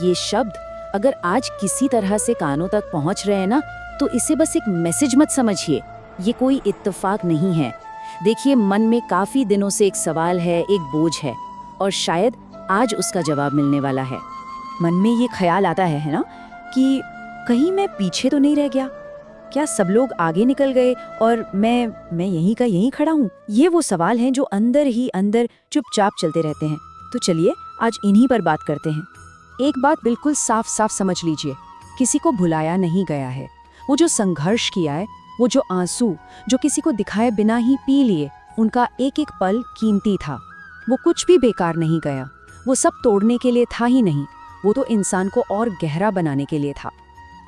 ये शब्द अगर आज किसी तरह से कानों तक पहुंच रहे हैं ना, तो इसे बस एक मैसेज मत समझिए। ये कोई इत्तेफाक नहीं है। देखिए, मन में काफी दिनों से एक सवाल है, एक बोझ है, और शायद आज उसका जवाब मिलने वाला है। मन में ये ख्याल आता है ना कि कहीं मैं पीछे तो नहीं रह गया? क्या सब लोग आगे निकल गए और मैं यहीं का यहीं खड़ा हूँ? ये वो सवाल हैं जो अंदर ही अंदर चुपचाप चलते रहते हैं। तो चलिए आज इन्हीं पर बात करते हैं। एक बात बिल्कुल साफ साफ समझ लीजिए, किसी को भुलाया नहीं गया है। वो जो संघर्ष किया है, वो जो आंसू जो किसी को दिखाए बिना ही पी लिए, उनका एक एक पल कीमती था। वो कुछ भी बेकार नहीं गया। वो सब तोड़ने के लिए था ही नहीं, वो तो इंसान को और गहरा बनाने के लिए था।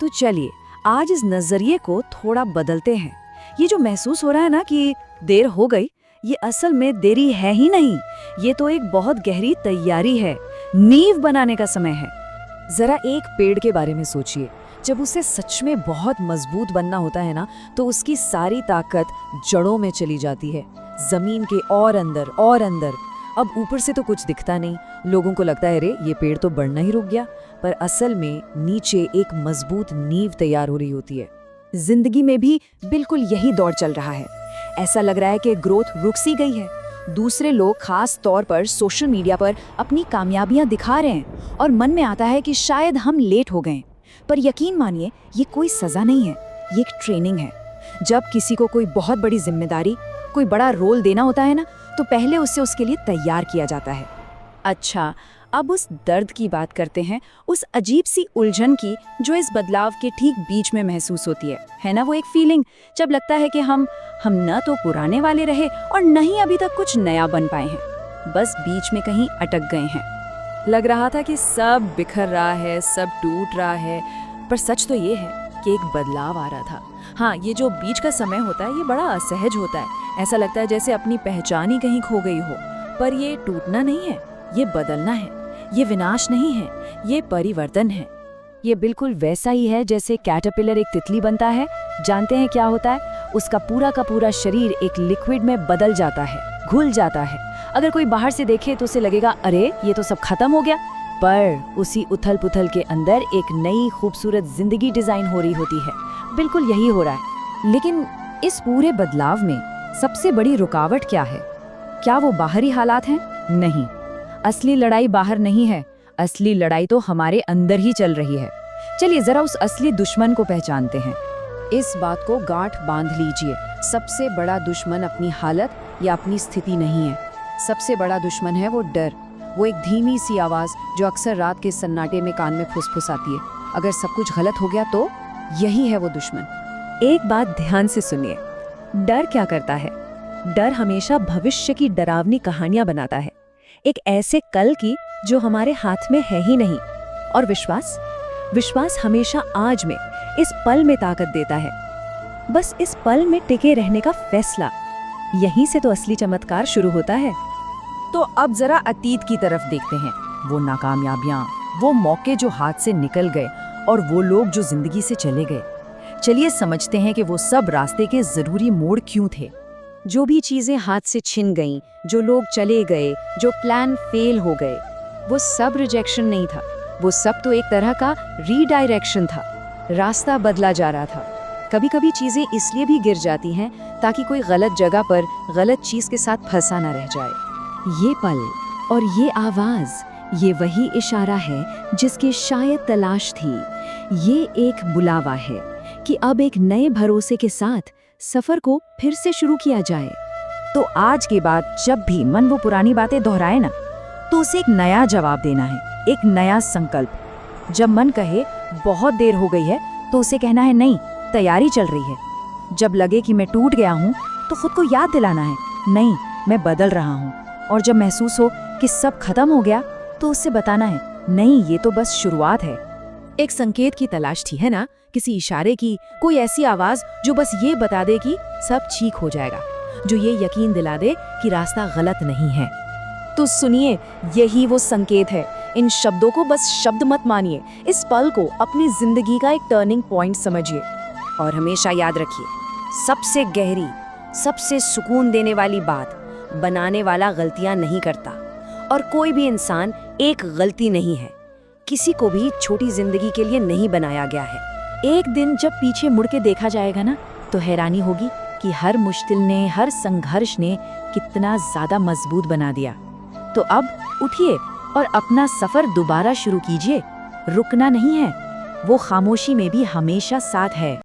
तो चलिए आज इस नजरिए को थोड़ा बदलते हैं। ये जो महसूस हो रहा है ना कि देर हो गई, ये असल में देरी है ही नहीं। ये तो एक बहुत गहरी तैयारी है, नींव बनाने का समय है। जरा एक पेड़ के बारे में सोचिए। जब उसे सच में बहुत मजबूत बनना होता है ना, तो उसकी सारी ताकत जड़ों में चली जाती है, जमीन के और अंदर और अंदर। अब ऊपर से तो कुछ दिखता नहीं, लोगों को लगता है अरे ये पेड़ तो बढ़ना ही रुक गया, पर असल में नीचे एक मजबूत नींव तैयार हो रही होती है। जिंदगी में भी बिल्कुल यही दौर चल रहा है। ऐसा लग रहा है कि ग्रोथ रुक सी गई है। दूसरे लोग खास तौर पर सोशल मीडिया पर अपनी कामयाबियां दिखा रहे हैं और मन में आता है कि शायद हम लेट हो गए। पर यकीन मानिए, ये कोई सजा नहीं है, ये एक ट्रेनिंग है। जब किसी को कोई बहुत बड़ी जिम्मेदारी, कोई बड़ा रोल देना होता है ना, तो पहले उससे उसके लिए तैयार किया जाता है। अच्छा, अब उस दर्द की बात करते हैं, उस अजीब सी उलझन की जो इस बदलाव के ठीक बीच में महसूस होती है ना? वो एक फीलिंग जब लगता है कि हम न तो पुराने वाले रहे और न ही अभी तक कुछ नया बन पाए हैं, बस बीच में कहीं अटक गए हैं। लग रहा था कि सब बिखर रहा है, सब टूट रहा है, पर सच तो ये है कि एक बदलाव आ रहा था। हाँ, ये जो बीच का समय होता है, ये बड़ा असहज होता है। ऐसा लगता है जैसे अपनी पहचान ही कहीं खो गई हो। पर ये टूटना नहीं है, ये बदलना है। ये विनाश नहीं है, ये परिवर्तन है। ये बिल्कुल वैसा ही है जैसे कैटरपिलर एक तितली बनता है। जानते हैं क्या होता है? उसका पूरा का पूरा शरीर एक लिक्विड में बदल जाता है, घुल जाता है। अगर कोई बाहर से देखे तो उसे लगेगा अरे ये तो सब खत्म हो गया, पर उसी उथल पुथल के अंदर एक नई खूबसूरत जिंदगी डिजाइन हो रही होती है। बिल्कुल यही हो रहा है। लेकिन इस पूरे बदलाव में सबसे बड़ी रुकावट क्या है? क्या वो बाहरी हालात हैं? नहीं, असली लड़ाई बाहर नहीं है। असली लड़ाई तो हमारे अंदर ही चल रही है। चलिए जरा उस असली दुश्मन को पहचानते हैं। इस बात को गांठ बांध लीजिए, सबसे बड़ा दुश्मन अपनी हालत या अपनी स्थिति नहीं है। सबसे बड़ा दुश्मन है वो डर, वो एक धीमी सी आवाज जो अक्सर रात के सन्नाटे में कान में फुसफुसाती है। अगर सब कुछ गलत हो गया तो यही है वो दुश्मन। एक बात ध्यान से सुनिए, डर क्या करता है? डर हमेशा भविष्य की डरावनी कहानियां बनाता है, एक ऐसे कल की जो हमारे हाथ में है ही नहीं। और विश्वास हमेशा आज में, इस पल में ताकत देता है। बस इस पल में टिके रहने का फैसला, यहीं से तो असली चमत्कार शुरू होता है। तो अब जरा अतीत की तरफ देखते हैं। वो नाकामयाबियां, वो मौके जो हाथ से निकल गए और वो लोग जो जिंदगी से चले गए। चलिए समझते हैं कि वो सब रास्ते के जरूरी मोड़ क्यों थे। जो भी चीजें हाथ से छिन गईं, जो लोग चले गए, जो प्लान फेल हो गए, वो सब रिजेक्शन नहीं था। वो सब तो एक तरह का रीडायरेक्शन था। रास्ता बदला जा रहा था। कभी कभी चीजें इसलिए भी गिर जाती हैं ताकि कोई गलत जगह पर गलत चीज के साथ फंसा न रह जाए। ये पल और ये आवाज, ये वही इशारा है जिसकी शायद तलाश थी। ये एक बुलावा है कि अब एक नए भरोसे के साथ सफर को फिर से शुरू किया जाए। तो आज के बाद जब भी मन वो पुरानी बातें दोहराए ना, तो उसे एक नया जवाब देना है, एक नया संकल्प। जब मन कहे बहुत देर हो गई है, तो उसे कहना है नहीं, तैयारी चल रही है। जब लगे कि मैं टूट गया हूँ, तो खुद को याद दिलाना है नहीं, मैं बदल रहा हूँ। और जब महसूस हो कि सब खत्म हो गया, तो उससे बताना है नहीं, ये तो बस शुरुआत है। एक संकेत की तलाश थी, है ना? किसी इशारे की, कोई ऐसी आवाज जो बस ये बता दे कि सब ठीक हो जाएगा, जो ये यकीन दिला दे कि रास्ता गलत नहीं है। तो सुनिए, यही वो संकेत है। इन शब्दों को बस शब्द मत मानिए, इस पल को अपनी जिंदगी का एक टर्निंग पॉइंट समझिए। और हमेशा याद रखिए, सबसे गहरी, सबसे सुकून देने वाली बात, बनाने वाला गलतियां नहीं करता, और कोई भी इंसान एक गलती नहीं है। किसी को भी छोटी जिंदगी के लिए नहीं बनाया गया है। एक दिन जब पीछे मुड़ के देखा जाएगा ना, तो हैरानी होगी कि हर मुश्किल ने, हर संघर्ष ने कितना ज्यादा मजबूत बना दिया। तो अब उठिए और अपना सफर दोबारा शुरू कीजिए। रुकना नहीं है, वो खामोशी में भी हमेशा साथ है।